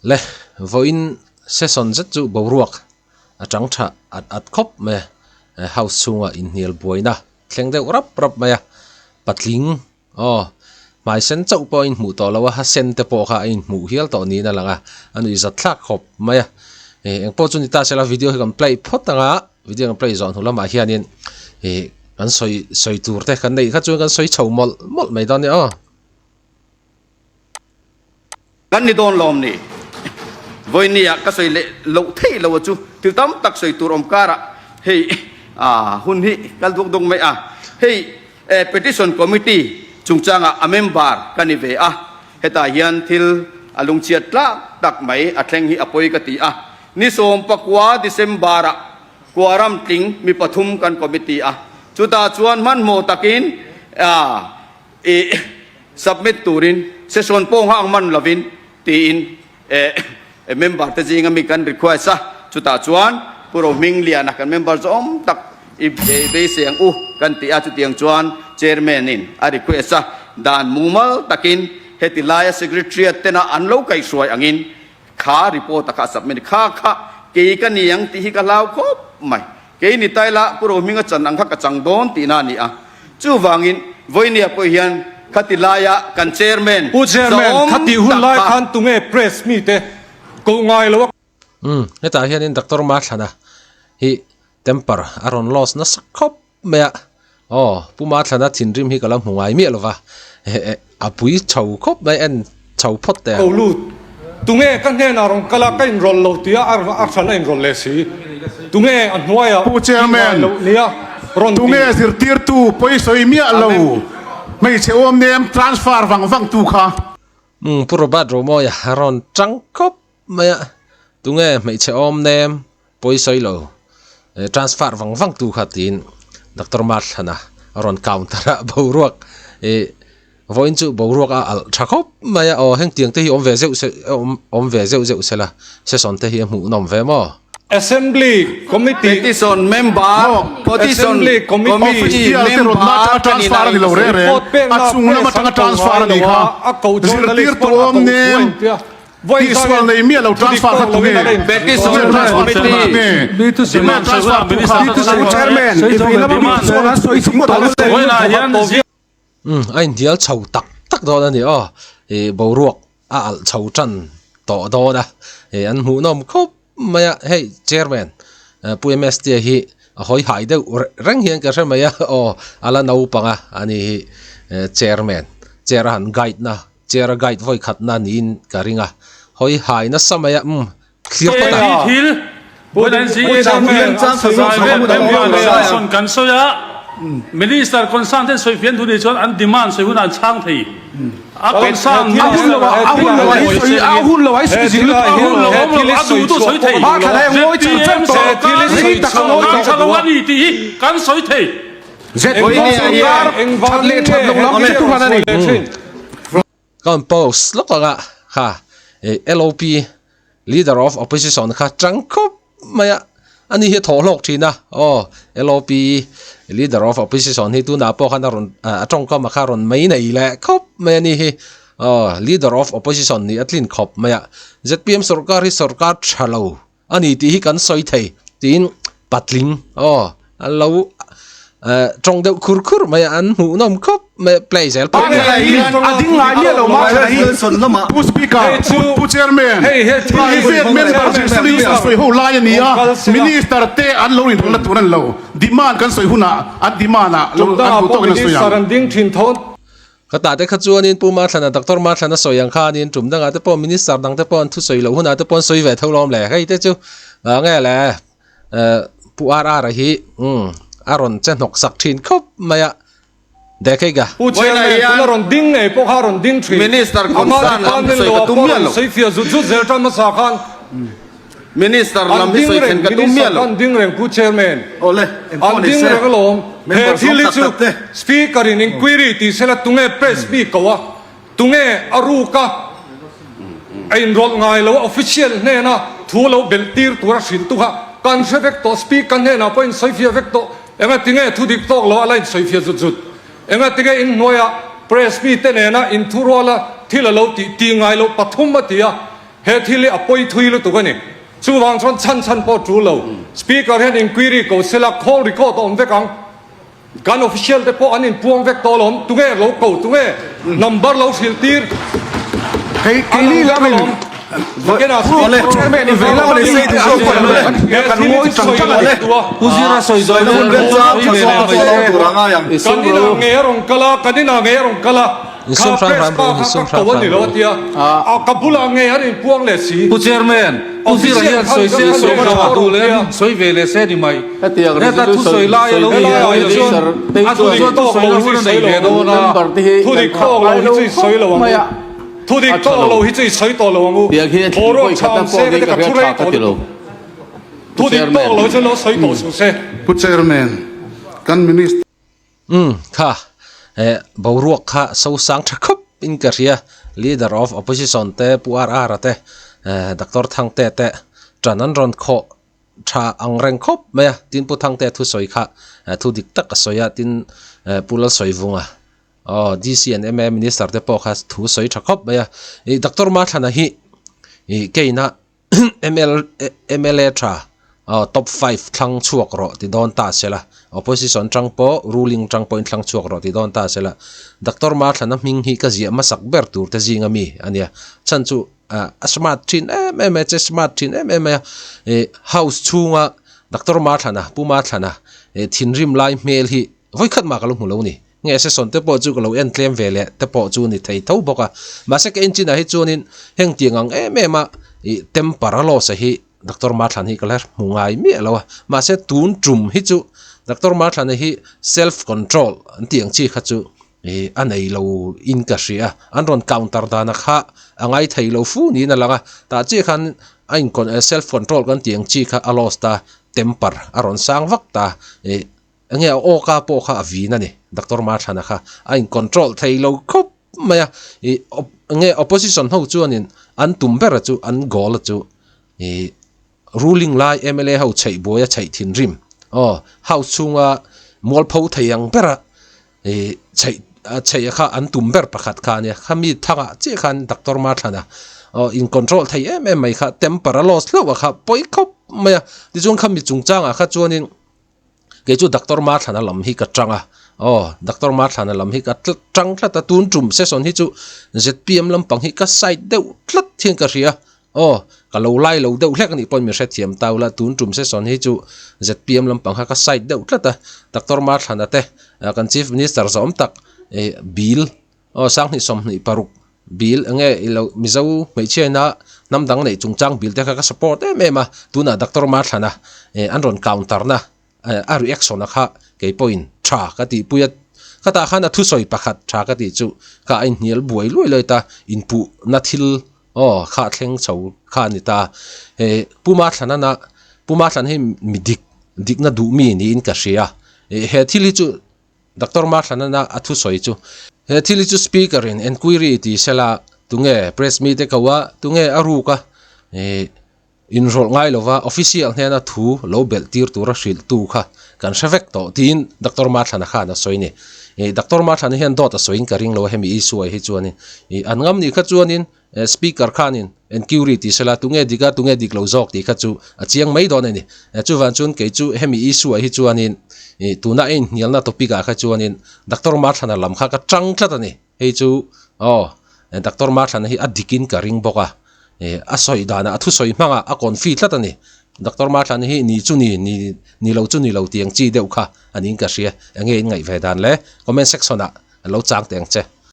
le voin season zet chu boruak atang tha at khop me house chunga in hnial buaina thleng deuh rap maya patling mai sen chau po in hmu to lawa ha sen te po kha in hmu hial to ni na langa anu izat thlak khop maya eng po chu ni ta sela video kan play photanga video kan play zon hulama hianin kan soi tur te kan nei kha chu kan soi chho mol mai don ni kan ni don lom ni voinia ka soi le lo thei lo chu til tam tak soi tur om kara hei hun hi kal duk dong mai hei petition committee chungchanga a member kan ve heta hian thil alung chiat tla tak mai athleng hi apoi ka ti ni som pakwa December kwaram ting mi pathum kan committee chuta chuan man mo takin submit turin session pong hang man lovin tin member te jinga mi kan request chuta chuan puro ming lian kan member zom tak be siang kan ti chu tiang chuan chairman in a request dan mumal takin hetilaya secretariat tena anlo kai suai angin kha report ka submit kha ke kan yang ti hi ka law khop mai ke ni taila puro minga chan ang kha ka chang don ti na ni chu wangin voinia po hian khatilaya kan chairman khati hun lai khan tunge press meet te ko ngai lo heta hianin doctor ma thana hi temper aron loss na sakhop mea puma thana thinrim hi kala hungai mi lova apui chau khop mai en chau phot te ko lu tunge kan ne na rong kala kain rol lo tia ar thana in rol le si tunge an hnuaya pu chairman nia ron tunge sir tir tu poi soi mi lo mai che om nem transfer wang tu kha puro bad ro mo ya ron chang khop maya tunge mai che om nem poi soi lo transfer wang tu kha tin doctor ma thana ron counter boruak voin chu boruak al thakop maya heng tiang te hi om ve zeu sela session te hi mu nom ve mo assembly committee petition member assembly committee member transfer ni lo re achung na ma tanga transfer ni kha sir tir tu om nem visual nei mi lo transfer kha tu petition committee transfer chairman if ila ma so na soi sing to ain dial chau tak do na ni boruak al chau chan to do da an hu nom khop maya hey chairman PMS te hi hoi hai de rang hian ka maya ala nau panga ani chairman chairhan guide na chair guide voi khat na nin ka ringa hoi hai na samaya clear pata hil bodan si chairman kan soya minister concerned soi fian thu ni chon an demand soi hun an chang thei a concern ahun lo ai si lu ahun lo a du tu soi thei ma khala ngoi chan to soi ta ngoi ta ngani ti kan soi thei zet eng van le chat lo lam tu hanani kan post lokaga ha LOP leader of opposition kha changkhop maya ani hi tholok thina LOP leader of opposition hi tu na po khan ron atong ka makharon mai nei le khop mai ni hi leader of opposition ni atlin khop maya ZPM sarkar hi sarkar thalo ani ti hi kan soi thei tin patling allo trong deuh khur mai an hu nom khop mai play zel pa ading lai ni lo ma hi son lama pu speaker pu chairman private member minister soi ho lai ni minister te an lo in la tunan lo demand kan soi huna at demand lo an pu to kan soi ya saranding thin thon kata te khachuanin puma thana doctor ma thana soyang khanin chumdanga te po minister dang te pon thu soi lo huna te pon soi ve tholom le kai te chu nge le pu ara hi aron chen nok sak thin khop maya dekai ga puchena ron ding nei po kharon ding thri minister concern am soi ka tum lo sei fia zu zel tam sa khan minister lam hi soi khen ka tum lo ding reng pu chairman ole an ding reng lo he thili chu speaker in inquiry ti sela tunge press bi kawa tunge aruka ain rol ngai lo official ne na thu lo bel tir tura sin tu ha kan se vek to speaker ne na point sei fia vek to enga tinge thu dik tok lo alain sei fia zut enga tinge in noya press meet te ne na in thu rola thila lo ti ngai lo pathum ma tia he thili apoi thui lu tu ka ni chu wang chon chan po chu lo speaker he inquiry ko sela call record on ve kang kan official te po anin puang vek to lom tu nge lo ko tu nge number lo sil tir cái này là mình Vagena Ole, chairman, vela ole sei tu so ko ole. Kan ngoi chang chang ale. Uzira soi doi le kanina ngerong kala Isum ram kawani lo tia a kapula ngerin puang le si pu chairman uzira hian soi se soi ka tu le soi ve le se ni mai ne ta tu soi la lo a tu to soi lo nei le do na thu di ko lo hi soi lo wang thu di ko lo hi soi to lo wang poro cham se ke ka thu rei to thu di ko lo se lo soi to su se Pu chairman, kan minister. Kha Bauruak kha so sang thakop in Korea leader of opposition te puar te Dr. Thang te tranan ron kho tha angreng khop me tin pu thang te thu soi kha thu dik tak soya tin pulal soi vunga DC and MM minister te po kha thu soi thakop me Dr. Ma thana hi keina MLA tha top 5 thlang chuak ro ti don ta sela opposition trangpo ruling trangpo in thlang chuak ro ti don ta sela Dr. Ma thana ming hi ka zia masak ber tur te jinga mi ania chanchu smart thin smart thin house chunga Dr. Ma thana puma thana thinrim lai mel hi voi khat ma ka lo mulo ni nge se son te po chu ko lo en tlem vele te po chu ni thei tho boka ma se ke engine hi chunin heng tiangang temparalo se hi Dr. Ma thlan hi kalar mungai mi alowa ma se tun trum hi chu Dr. Ma thlan hi self control antiang chi kha chu anei lo in ka ria anron counter dana kha angai thei lo fu ni na langa ta chi khan ain kon self control kan tiang chi kha alos ta temper aron sang vak ta nge o ka po kha avi na ni Dr. Ma thlan kha ain control thei lo khop maya nge opposition ho chu anin an tumber chu an gol chu ruling lai MLA ho chei boya chei thin rim house chunga mol pho thayang pera chei kha an tumber pakhat kha ne khami thaga che khan Dr. Ma thana in control thai mai kha temper loss lo kha poi khop maya ti chung khami chungchanga kha chuanin ke chu Dr. Ma thana lam hi ka tranga Dr. Ma thana lam hi ka trang thla ta tun trum session hi chu ZPM lam pang hi ka side deuh thlat thing ka ria ka lo lai lo deuh hlek ni pon mi hret thiam taula tun trum session hi chu ZPM lam pang ha ka side deuh thlata Dr. Ma thana te kan chief minister zom tak bill sang ni som ni paruk bill ange ilo mizo mai chena namdang nei chungchang bill te ka support ma tuna Dr. Ma thana anron counter na a reaction kha ke point tha ka ti puyat kata khana thu soi pakhat tha ka ti chu ka ai hnial buai loi loi ta inpu na thil kha thleng chau kha ni ta puma thlan he dik na du mi ni in ka ria he thili chu Dr. Ma thlan na athu soi chu he thili chu speaker in inquiry ti sela tunge press meet kawa tunge aru ka inrol ngai lova official hena thu lo bel tir tur ril tu kha kan shavek to tin Dr. Ma thlan kha na soini Dr. Ma thlan hian dot a soin ka ring lo hemi isu ai hi chuanin angam ni kha chuanin speaker khanin security sela tunge dik lo jok ti kha chu achiang mai don ani chu van chun ke chu hemi isu ai hi chuanin tuna in nialna topic a kha chuanin Dr. Ma thlan lam kha ka tang thlat ani hei chu Dr. Ma thlan hi adikin ka ring boka a soi dana athu soi manga a konfi thlat ani Dr. Ma thlan hi ni chu ni lo tiang chi deuh kha anin ka ria ange ngai ve dan le comment section a lo chang teng che